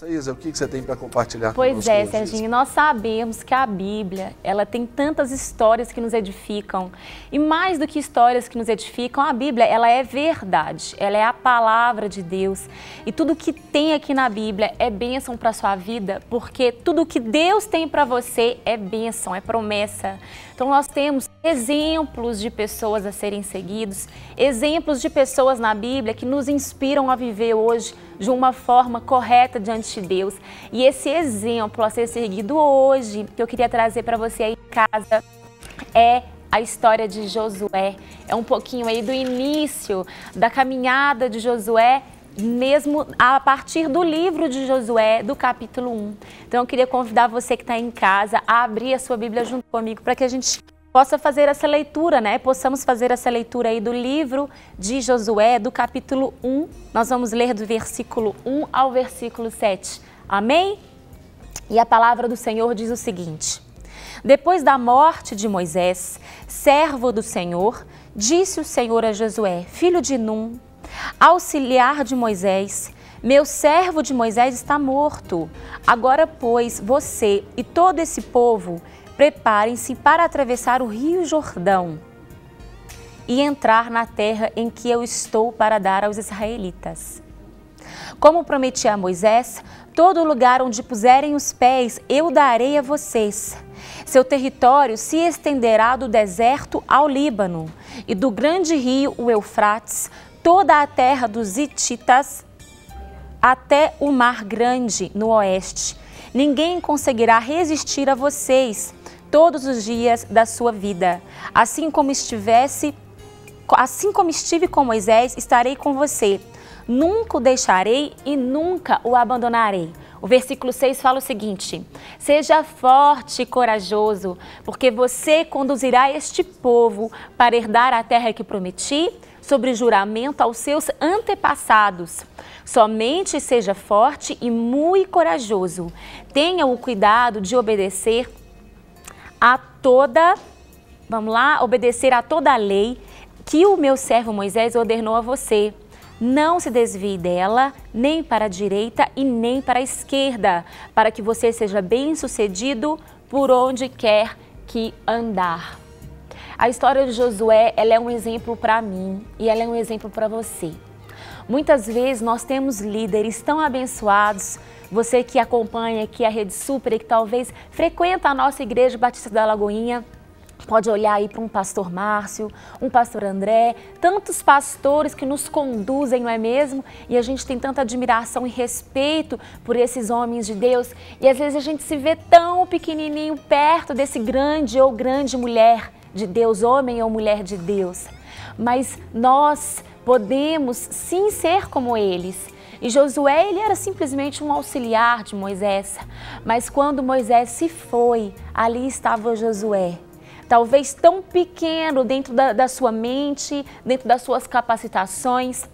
Isa, o que você tem para compartilhar conosco? Pois é, Serginho, nós sabemos que a Bíblia, ela tem tantas histórias que nos edificam. E mais do que histórias que nos edificam, a Bíblia, ela é verdade. Ela é a palavra de Deus. E tudo que tem aqui na Bíblia é bênção para a sua vida, porque tudo que Deus tem para você é bênção, é promessa. Então nós temos exemplos de pessoas a serem seguidos, exemplos de pessoas na Bíblia que nos inspiram a viver hoje de uma forma correta diante de Deus. E esse exemplo a ser seguido hoje, que eu queria trazer para você aí em casa, é a história de Josué. É um pouquinho aí do início da caminhada de Josué, mesmo a partir do livro de Josué, do capítulo 1. Então eu queria convidar você que está em casa a abrir a sua Bíblia junto comigo para que a gente possa fazer essa leitura, né? Possamos fazer essa leitura aí do livro de Josué, do capítulo 1. Nós vamos ler do versículo 1 ao versículo 7. Amém? E a palavra do Senhor diz o seguinte: Depois da morte de Moisés, servo do Senhor, disse o Senhor a Josué, filho de Num, auxiliar de Moisés: Meu servo de Moisés está morto. Agora, pois, você e todo esse povo preparem-se para atravessar o rio Jordão e entrar na terra em que eu estou para dar aos israelitas. Como prometi a Moisés, todo lugar onde puserem os pés eu darei a vocês. Seu território se estenderá do deserto ao Líbano e do grande rio, o Eufrates, toda a terra dos hititas até o Mar Grande no oeste. Ninguém conseguirá resistir a vocês todos os dias da sua vida. Assim como estive com Moisés, estarei com você. Nunca o deixarei e nunca o abandonarei. O versículo 6 fala o seguinte: Seja forte e corajoso, porque você conduzirá este povo para herdar a terra que prometi, sobre juramento aos seus antepassados. Somente seja forte e muito corajoso. Tenha o cuidado de obedecer a toda a lei que o meu servo Moisés ordenou a você. Não se desvie dela, nem para a direita e nem para a esquerda, para que você seja bem-sucedido por onde quer que andar. A história de Josué, ela é um exemplo para mim e ela é um exemplo para você. Muitas vezes nós temos líderes tão abençoados, você que acompanha aqui a Rede Super e que talvez frequenta a nossa Igreja Batista da Lagoinha, pode olhar aí para um pastor Márcio, um pastor André, tantos pastores que nos conduzem, não é mesmo? E a gente tem tanta admiração e respeito por esses homens de Deus. E às vezes a gente se vê tão pequenininho perto desse grande ou grande mulher de Deus, homem ou mulher de Deus. Mas nós podemos sim ser como eles. E Josué, ele era simplesmente um auxiliar de Moisés. Mas quando Moisés se foi, ali estava Josué. Talvez tão pequeno dentro da sua mente, dentro das suas capacitações,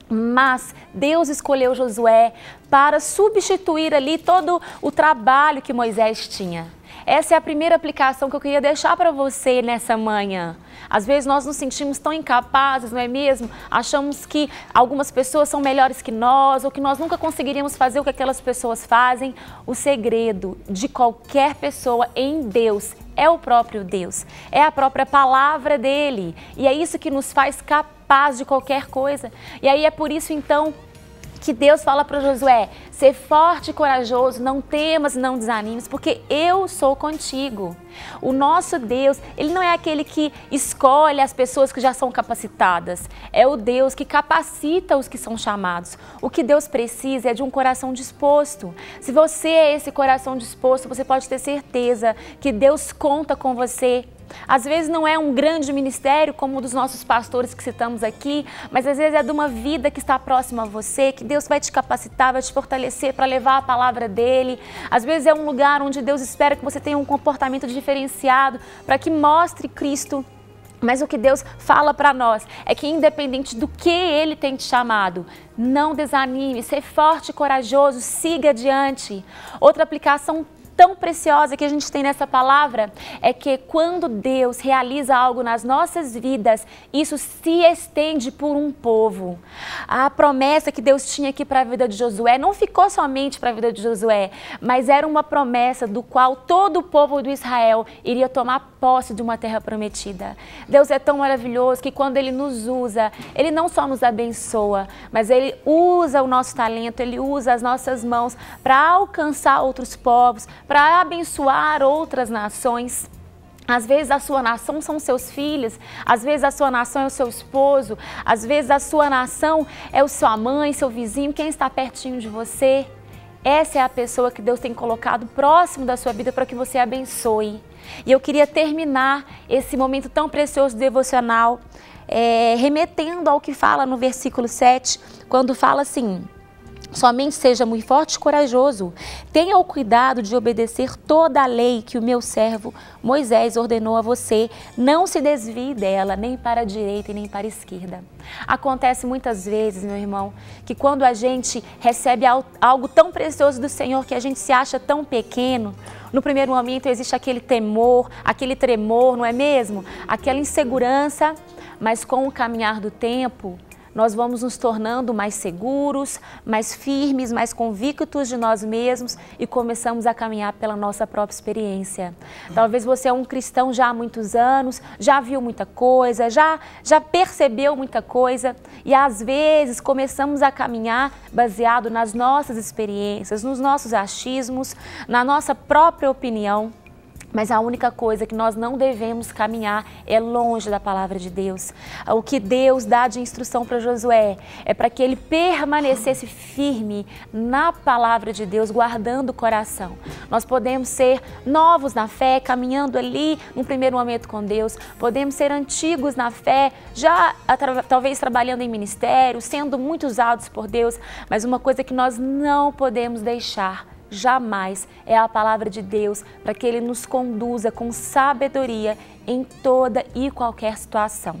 mas Deus escolheu Josué para substituir ali todo o trabalho que Moisés tinha. Essa é a primeira aplicação que eu queria deixar para você nessa manhã. Às vezes nós nos sentimos tão incapazes, não é mesmo? Achamos que algumas pessoas são melhores que nós ou que nós nunca conseguiríamos fazer o que aquelas pessoas fazem. O segredo de qualquer pessoa em Deus é o próprio Deus, é a própria palavra dele. E é isso que nos faz capaz de qualquer coisa. E aí é por isso então que Deus fala para Josué: ser forte e corajoso, não temas, não desanimes, porque eu sou contigo. O nosso Deus, ele não é aquele que escolhe as pessoas que já são capacitadas, é o Deus que capacita os que são chamados. O que Deus precisa é de um coração disposto. Se você é esse coração disposto, você pode ter certeza que Deus conta com você. Às vezes não é um grande ministério como o dos nossos pastores que citamos aqui, mas às vezes é de uma vida que está próxima a você, que Deus vai te capacitar, vai te fortalecer para levar a palavra dele. Às vezes é um lugar onde Deus espera que você tenha um comportamento diferenciado para que mostre Cristo. Mas o que Deus fala para nós é que independente do que Ele tem te chamado, não desanime, seja forte e corajoso, siga adiante. Outra aplicação tão preciosa que a gente tem nessa palavra é que quando Deus realiza algo nas nossas vidas, isso se estende por um povo. A promessa que Deus tinha aqui para a vida de Josué não ficou somente para a vida de Josué, mas era uma promessa do qual todo o povo do Israel iria tomar posse de uma terra prometida. Deus é tão maravilhoso que quando Ele nos usa, Ele não só nos abençoa, mas Ele usa o nosso talento, Ele usa as nossas mãos para alcançar outros povos, para abençoar outras nações. Às vezes a sua nação são seus filhos, às vezes a sua nação é o seu esposo, às vezes a sua nação é a sua mãe, seu vizinho, quem está pertinho de você. Essa é a pessoa que Deus tem colocado próximo da sua vida para que você abençoe. E eu queria terminar esse momento tão precioso devocional remetendo ao que fala no versículo 7, quando fala assim: somente seja muito forte e corajoso. Tenha o cuidado de obedecer toda a lei que o meu servo Moisés ordenou a você. Não se desvie dela, nem para a direita e nem para a esquerda. Acontece muitas vezes, meu irmão, que quando a gente recebe algo tão precioso do Senhor, que a gente se acha tão pequeno, no primeiro momento existe aquele temor, aquele tremor, não é mesmo? Aquela insegurança, mas com o caminhar do tempo, nós vamos nos tornando mais seguros, mais firmes, mais convictos de nós mesmos e começamos a caminhar pela nossa própria experiência. Talvez você é um cristão já há muitos anos, já viu muita coisa, já percebeu muita coisa e às vezes começamos a caminhar baseado nas nossas experiências, nos nossos achismos, na nossa própria opinião. Mas a única coisa que nós não devemos caminhar é longe da palavra de Deus. O que Deus dá de instrução para Josué é para que ele permanecesse firme na palavra de Deus, guardando o coração. Nós podemos ser novos na fé, caminhando ali no primeiro momento com Deus. Podemos ser antigos na fé, já talvez trabalhando em ministério, sendo muito usados por Deus. Mas uma coisa que nós não podemos deixar jamais é a palavra de Deus, para que Ele nos conduza com sabedoria em toda e qualquer situação.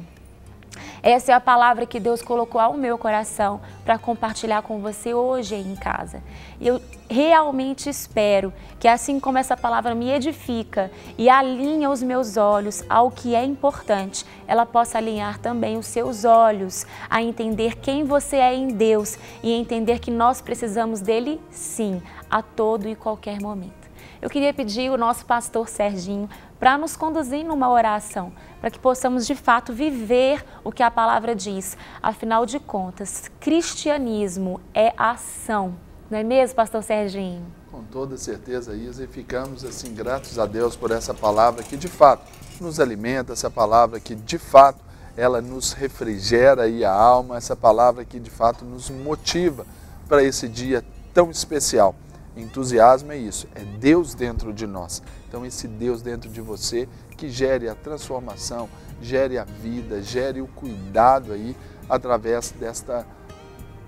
Essa é a palavra que Deus colocou ao meu coração para compartilhar com você hoje aí em casa. E eu realmente espero que assim como essa palavra me edifica e alinha os meus olhos ao que é importante, ela possa alinhar também os seus olhos a entender quem você é em Deus e entender que nós precisamos dele sim, a todo e qualquer momento. Eu queria pedir o nosso pastor Serginho para nos conduzir numa oração, para que possamos de fato viver o que a palavra diz. Afinal de contas, cristianismo é ação, não é mesmo, pastor Serginho? Com toda certeza, Isa, e ficamos assim gratos a Deus por essa palavra que de fato nos alimenta, essa palavra que de fato ela nos refrigera aí a alma, essa palavra que de fato nos motiva para esse dia tão especial. Entusiasmo é isso, é Deus dentro de nós. Então esse Deus dentro de você que gere a transformação, gere a vida, gere o cuidado aí através desta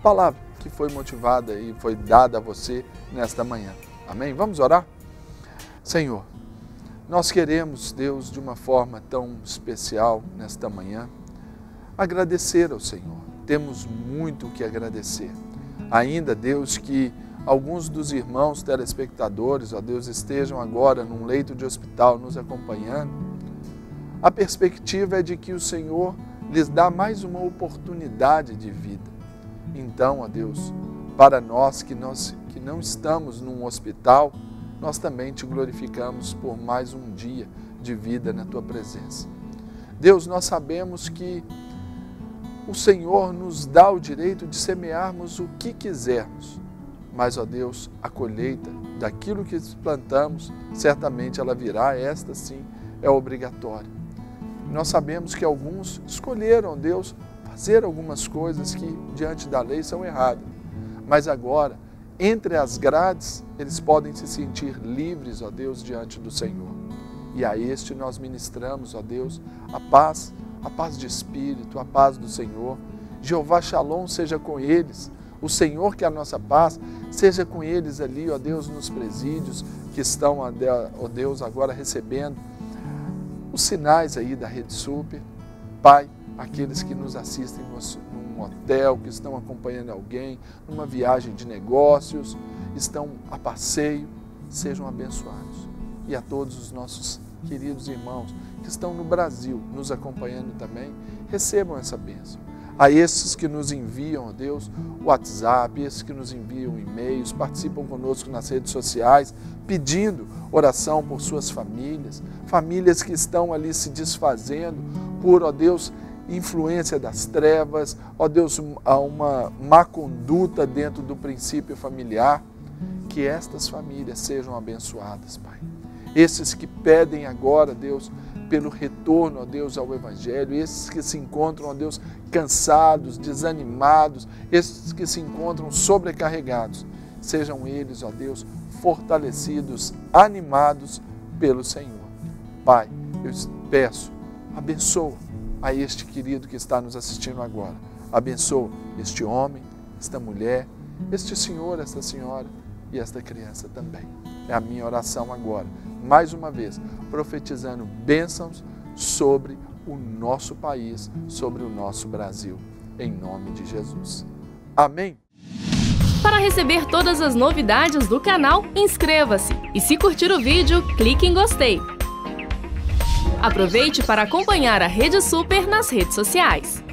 palavra que foi motivada e foi dada a você nesta manhã. Amém? Vamos orar? Senhor, nós queremos, Deus, de uma forma tão especial nesta manhã, agradecer ao Senhor. Temos muito o que agradecer. Ainda, Deus, que alguns dos irmãos telespectadores, ó Deus, estejam agora num leito de hospital nos acompanhando, a perspectiva é de que o Senhor lhes dá mais uma oportunidade de vida. Então, ó Deus, para nós que não estamos num hospital, nós também te glorificamos por mais um dia de vida na tua presença. Deus, nós sabemos que o Senhor nos dá o direito de semearmos o que quisermos. Mas, ó Deus, a colheita daquilo que plantamos, certamente ela virá, esta sim é obrigatória. Nós sabemos que alguns escolheram, Deus, fazer algumas coisas que diante da lei são erradas. Mas agora, entre as grades, eles podem se sentir livres, ó Deus, diante do Senhor. E a este nós ministramos, ó Deus, a paz de espírito, a paz do Senhor. Jeová Shalom seja com eles. O Senhor, que é a nossa paz, seja com eles ali, ó Deus, nos presídios que estão, ó Deus, agora recebendo os sinais aí da Rede Super. Pai, aqueles que nos assistem num hotel, que estão acompanhando alguém, numa viagem de negócios, estão a passeio. sejam abençoados. E a todos os nossos queridos irmãos que estão no Brasil, nos acompanhando também, recebam essa bênção. A esses que nos enviam, ó Deus, o WhatsApp, esses que nos enviam e-mails, participam conosco nas redes sociais, pedindo oração por suas famílias, famílias que estão ali se desfazendo por, ó Deus, influência das trevas, ó Deus, uma má conduta dentro do princípio familiar, que estas famílias sejam abençoadas, Pai. Esses que pedem agora, Deus, pelo retorno, ó Deus, ao Evangelho, esses que se encontram, ó Deus, cansados, desanimados, esses que se encontram sobrecarregados, sejam eles, ó Deus, fortalecidos, animados pelo Senhor. Pai, eu peço, abençoa a este querido que está nos assistindo agora. Abençoa este homem, esta mulher, este senhor, esta senhora e esta criança também. É a minha oração agora, mais uma vez, profetizando bênçãos sobre o nosso país, sobre o nosso Brasil, em nome de Jesus. Amém? Para receber todas as novidades do canal, inscreva-se e se curtir o vídeo, clique em gostei. Aproveite para acompanhar a Rede Super nas redes sociais.